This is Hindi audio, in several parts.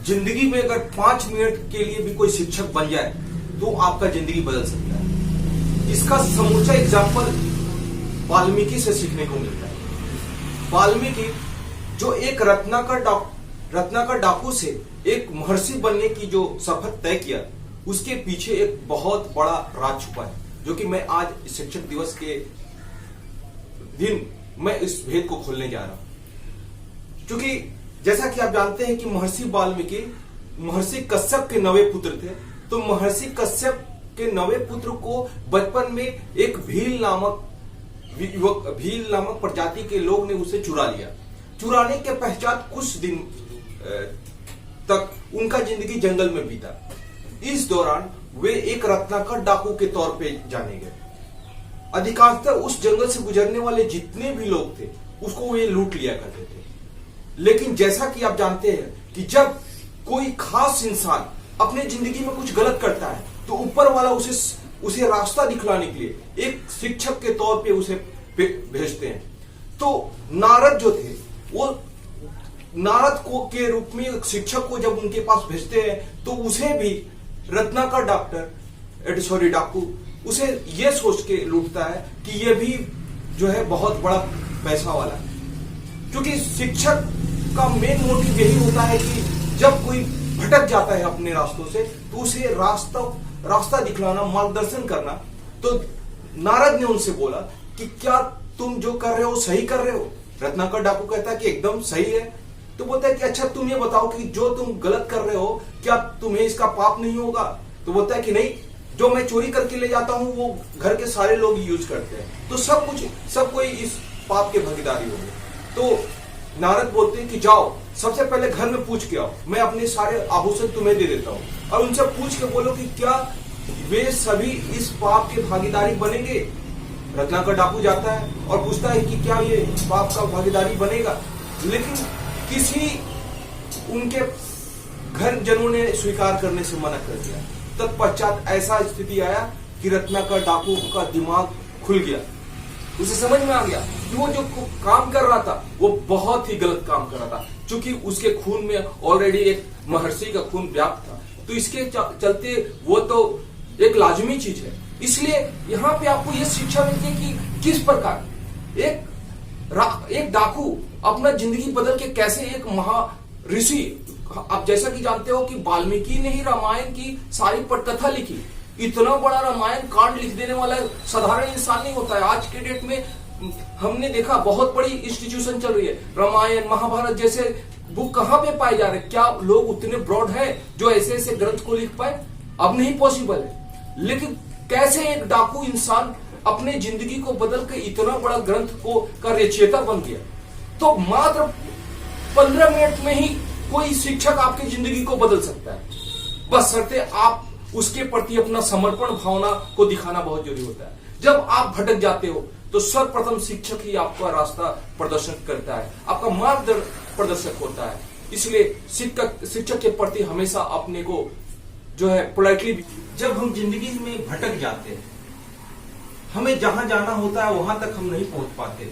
जिंदगी में अगर 5 मिनट के लिए भी कोई शिक्षक बन जाए तो आपका जिंदगी बदल सकता है। इसका समूचा एग्जाम्पल वाल्मीकि से सीखने को मिलता है। वाल्मीकि जो एक रत्नाकर डाकू से एक महर्षि बनने की जो सफर तय किया, उसके पीछे एक बहुत बड़ा राज छुपा है, जो कि मैं आज शिक्षक दिवस के दिन मैं इस भेद को खोलने जा रहा हूं। क्योंकि जैसा कि आप जानते हैं कि महर्षि वाल्मीकि महर्षि कश्यप के 9वें पुत्र थे। तो महर्षि कश्यप के 9वें पुत्र को बचपन में एक भील नामक प्रजाति के लोग ने उसे चुरा लिया। चुराने के पश्चात कुछ दिन तक उनका जिंदगी जंगल में बीता। इस दौरान वे एक रत्नाकर डाकू के तौर पे जाने गए। अधिकांशतः उस जंगल से गुजरने वाले जितने भी लोग थे उसको वे लूट लिया करते थे। लेकिन जैसा कि आप जानते हैं कि जब कोई खास इंसान अपने जिंदगी में कुछ गलत करता है तो ऊपर वाला उसे रास्ता दिखलाने के लिए एक शिक्षक के तौर पे उसे भेजते हैं। तो नारद जो थे वो नारद को के रूप में एक शिक्षक को जब उनके पास भेजते हैं तो उसे भी रत्नाकर डाकू उसे ये सोच के लूटता है कि ये भी जो है बहुत बड़ा पैसा वाला है। क्योंकि शिक्षक का मेन मोटिव यही होता है कि जब कोई भटक जाता है अपने रास्तों से तो उसे रास्ता दिखलाना, मार्गदर्शन करना। तो नारद ने उनसे बोला कि क्या तुम जो कर रहे हो सही कर रहे हो? रत्नाकर डाकू कहता है कि एकदम सही है। तो बोलता है कि अच्छा तुम ये बताओ कि जो तुम गलत कर रहे हो क्या तुम्हें इसका पाप नहीं होगा? तो बोलता है कि नहीं, जो मैं चोरी करके ले जाता हूं वो घर के सारे लोग यूज करते हैं, तो सब कोई इस पाप के भागीदारी होंगे। तो नारद बोलते हैं कि जाओ सबसे पहले घर में पूछ के आओ, मैं अपने सारे आभूषण तुम्हें दे देता हूं और उनसे पूछ के बोलो कि क्या वे सभी इस पाप के भागीदारी बनेंगे। रत्नाकर डाकू जाता है और पूछता है कि क्या ये पाप का भागीदारी बनेगा, लेकिन किसी उनके घर जनों ने स्वीकार करने से मना कर दिया। तत्पश्चात ऐसा स्थिति आया कि रत्नाकर डाकू का दिमाग खुल गया। उसे समझ में आ गया कि वो जो काम कर रहा था वो बहुत ही गलत काम कर रहा था, क्योंकि उसके खून में ऑलरेडी एक महर्षि का खून व्याप्त था। तो इसके चलते वो तो एक लाजमी चीज है। इसलिए यहाँ पे आपको ये शिक्षा मिलती है कि किस प्रकार एक डाकू अपना जिंदगी बदल के कैसे एक महा ऋषि, आप जैसा कि जानते हो कि वाल्मीकि ने ही रामायण की सारी पटकथा लिखी। इतना बड़ा रामायण कांड लिख देने वाला साधारण इंसान नहीं होता है। आज के डेट में हमने देखा बहुत बड़ी इंस्टीट्यूशन चल रही है, रामायण महाभारत जैसे बुक कहां पे पाए जा रहे हैं? क्या लोग उतने ब्रॉड है जो ऐसे ऐसे ग्रंथ को लिख पाए? अब नहीं पॉसिबल है। लेकिन कैसे एक डाकू इंसान अपने जिंदगी को बदल के इतना बड़ा ग्रंथ को का रचयिता बन गया? तो मात्र 15 मिनट में ही कोई शिक्षक आपकी जिंदगी को बदल सकता है, बशर्ते आप उसके प्रति अपना समर्पण भावना को दिखाना बहुत जरूरी होता है। जब आप भटक जाते हो तो सर्वप्रथम शिक्षक ही आपका रास्ता प्रदर्शन करता है, आपका मार्ग प्रदर्शक होता है। इसलिए शिक्षक के प्रति हमेशा अपने को जो है पोलाइटली, जब हम जिंदगी में भटक जाते हैं, हमें जहां जाना होता है वहां तक हम नहीं पहुंच पाते,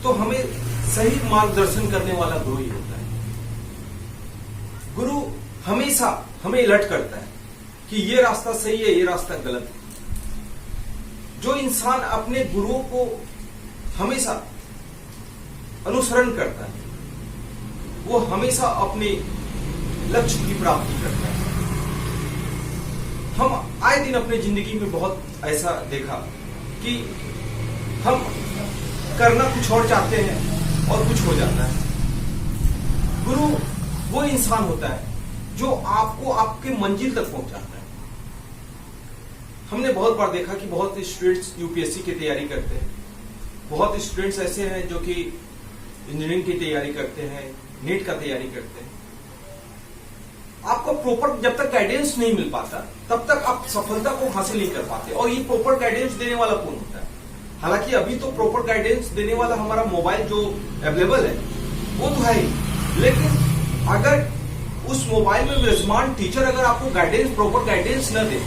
तो हमें सही मार्गदर्शन करने वाला गुरु ही होता है। गुरु हमेशा हमें अलर्ट करता है कि ये रास्ता सही है, ये रास्ता गलत है। जो इंसान अपने गुरुओं को हमेशा अनुसरण करता है वो हमेशा अपने लक्ष्य की प्राप्ति करता है। हम आए दिन अपने जिंदगी में बहुत ऐसा देखा कि हम करना कुछ और चाहते हैं और कुछ हो जाता है। गुरु वो इंसान होता है जो आपको आपके मंजिल तक पहुंचाता है। हमने बहुत बार देखा कि बहुत स्टूडेंट्स यूपीएससी की तैयारी करते हैं, बहुत स्टूडेंट्स ऐसे हैं जो कि इंजीनियरिंग की तैयारी करते हैं, नीट का तैयारी करते हैं। आपको प्रॉपर जब तक गाइडेंस नहीं मिल पाता तब तक आप सफलता को हासिल नहीं कर पाते। और ये प्रॉपर गाइडेंस देने वाला कौन होता है? हालांकि अभी तो प्रॉपर गाइडेंस देने वाला हमारा मोबाइल जो अवेलेबल है वो तो है ही, लेकिन अगर उस मोबाइल में विराजमान टीचर अगर आपको गाइडेंस, प्रॉपर गाइडेंस न दे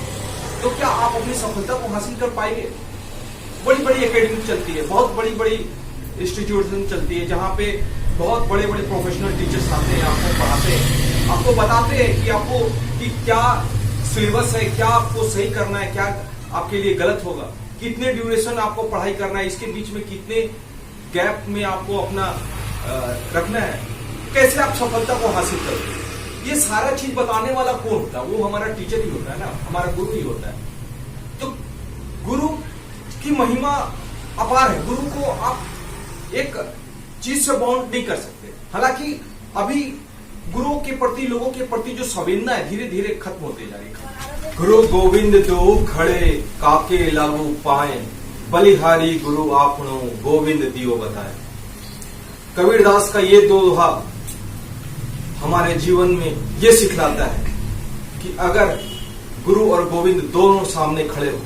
तो क्या आप अपनी सफलता को हासिल कर पाएंगे? बड़ी बड़ी एकेडमी चलती है, बहुत बड़ी बड़ी इंस्टीट्यूशन चलती है जहां पे बहुत बड़े बड़े प्रोफेशनल टीचर्स आते हैं, आपको पढ़ाते हैं, आपको बताते हैं कि आपको कि क्या सिलेबस है, क्या आपको सही करना है, क्या आपके लिए गलत होगा, कितने ड्यूरेशन आपको पढ़ाई करना है, इसके बीच में कितने गैप में आपको अपना रखना है, कैसे आप सफलता को हासिल करोगे। ये सारा चीज बताने वाला कौन होता है? वो हमारा टीचर ही होता है ना, हमारा गुरु ही होता है। तो गुरु की महिमा अपार है। गुरु को आप एक चीज से बाउंड नहीं कर सकते। हालांकि अभी गुरु के प्रति, लोगों के प्रति जो संवेदना है धीरे धीरे खत्म होते जा रही है। गुरु गोविंद दो खड़े काके लागू पाए, बलिहारी गुरु आपनो गोविंद दियो बताए। कबीरदास का ये दोहा हमारे जीवन में ये सिखलाता है कि अगर गुरु और गोविंद दोनों सामने खड़े हो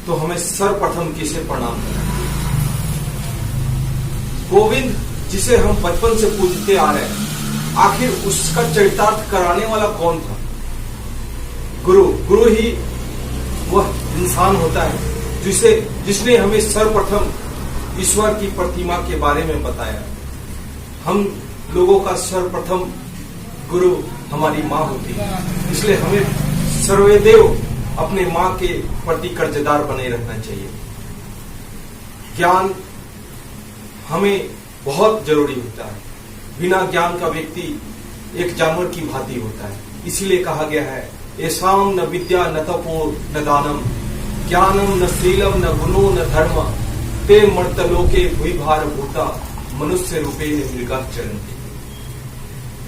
तो हमें सर्वप्रथम किसे प्रणाम करना है। गोविंद जिसे हम बचपन से पूजते आ रहे हैं, आखिर उसका चरितार्थ कराने वाला कौन था? गुरु ही वह इंसान होता है जिसने हमें सर्वप्रथम ईश्वर की प्रतिमा के बारे में बताया। हम लोगों का सर्वप्रथम गुरु हमारी माँ होती है, इसलिए हमें सर्वदेव अपने माँ के प्रति कर्जदार बने रहना चाहिए। ज्ञान हमें बहुत जरूरी होता है। बिना ज्ञान का व्यक्ति एक जानवर की भांति होता है। इसीलिए कहा गया है, ऐसाम न विद्या न तपो न दानम, ज्ञानम न शीलम न गुणो न धर्म, ते मर्तलोके भूभार भूता, मनुष्य रूपे मृगा चरन्ति।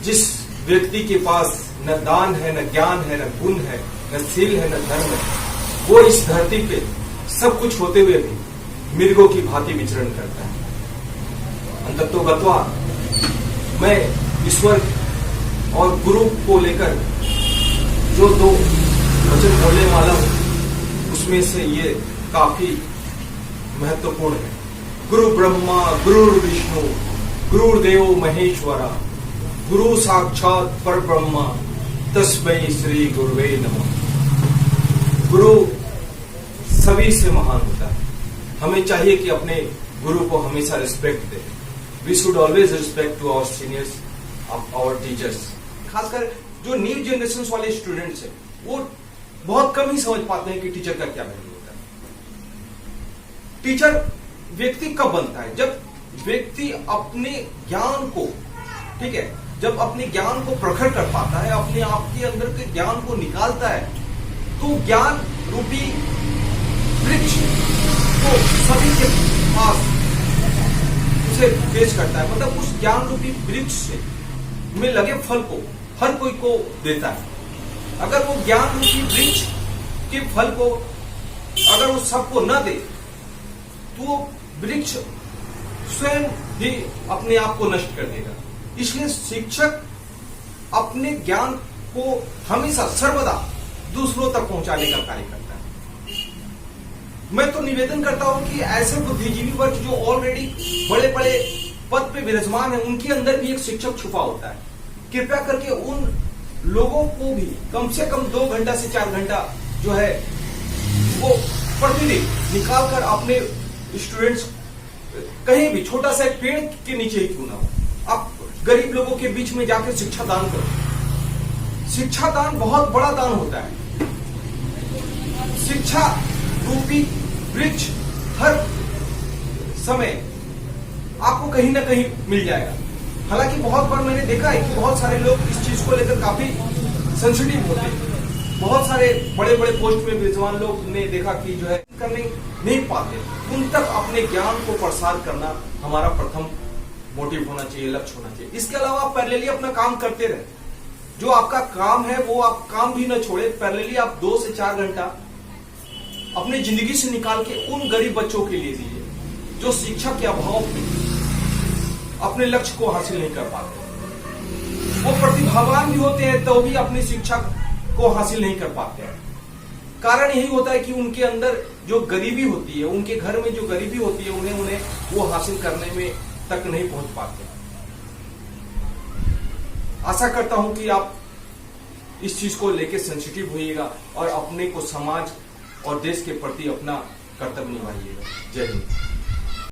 जिस व्यक्ति के पास न दान है, न ज्ञान है, न गुण है, न शील है, न धर्म है, वो इस धरती पे सब कुछ होते हुए भी मृगों की भांति विचरण करता है। अंततो गत्वा मैं ईश्वर और गुरु को लेकर जो दो वचन बोलने वाला हूं, उसमें से ये काफी महत्वपूर्ण है। गुरु ब्रह्मा गुरु विष्णु गुरुदेव महेश्वरा, गुरु साक्षात पर ब्रह्मा, तस्मै श्री गुरुवे नमः। गुरु सभी से महान होता है। हमें चाहिए कि अपने गुरु को हमेशा रिस्पेक्ट दें। We should always respect to our seniors, our teachers. खासकर जो न्यू जनरेशन वाले स्टूडेंट्स हैं, वो बहुत कम ही समझ पाते हैं कि टीचर का क्या वैल्यू होता है। टीचर व्यक्ति कब बनता है? जब व्यक्ति अपने ज्ञान को, ठीक है, जब अपने ज्ञान को प्रखर कर पाता है, अपने आप के अंदर के ज्ञान को निकालता है, तो ज्ञान रूपी वृक्ष को सभी के पास उसे पेश करता है। मतलब उस ज्ञान रूपी वृक्ष से में लगे फल को हर कोई को देता है। अगर वो ज्ञान रूपी वृक्ष के फल को अगर वो सबको न दे, तो वृक्ष स्वयं ही अपने आप को नष्ट कर देगा। इसलिए शिक्षक अपने ज्ञान को हमेशा सर्वदा दूसरों तक पहुंचाने का कार्य करता है। मैं तो निवेदन करता हूं कि ऐसे बुद्धिजीवी वर्ग जो ऑलरेडी बड़े बड़े पद पे विराजमान है, उनके अंदर भी एक शिक्षक छुपा होता है। कृपया करके उन लोगों को भी कम से कम 2 घंटा से 4 घंटा जो है वो प्रतिदिन निकाल कर अपने स्टूडेंट्स, कहीं भी छोटा सा एक पेड़ के नीचे ही क्यों ना हो, आप गरीब लोगों के बीच में जाकर शिक्षा दान करो। शिक्षा दान बहुत बड़ा दान होता है। शिक्षा रूपी वृक्ष हर समय आपको कहीं ना कहीं मिल जाएगा। हालांकि बहुत बार मैंने देखा है कि बहुत सारे लोग इस चीज को लेकर काफी सेंसिटिव होते हैं। बहुत सारे बड़े बड़े पोस्ट में विद्वान लोग ने देखा कि जो है करने नहीं पाते, उन तक अपने ज्ञान को प्रसार करना हमारा प्रथम मोटिव होना चाहिए, लक्ष्य होना चाहिए। इसके अलावा आप पैरेलली अपना काम करते रहे। जो आपका काम है वो आप काम भी न छोड़े, पैरेलली आप 2 से 4 घंटा अपनी जिंदगी से निकाल के उन गरीब बच्चों के लिए दीजिए जो शिक्षा के अभाव में अपने लक्ष्य को हासिल नहीं कर पाते। वो प्रतिभावान भी होते हैं तो भी अपनी शिक्षा को हासिल नहीं कर पाते हैं। कारण यही होता है कि उनके अंदर जो गरीबी होती है, उनके घर में जो गरीबी होती है, उन्हें वो हासिल करने में तक नहीं पहुंच पाते। आशा करता हूं कि आप इस चीज को लेकर सेंसिटिव होइएगा और अपने को समाज और देश के प्रति अपना कर्तव्य निभाइएगा। जय हिंद।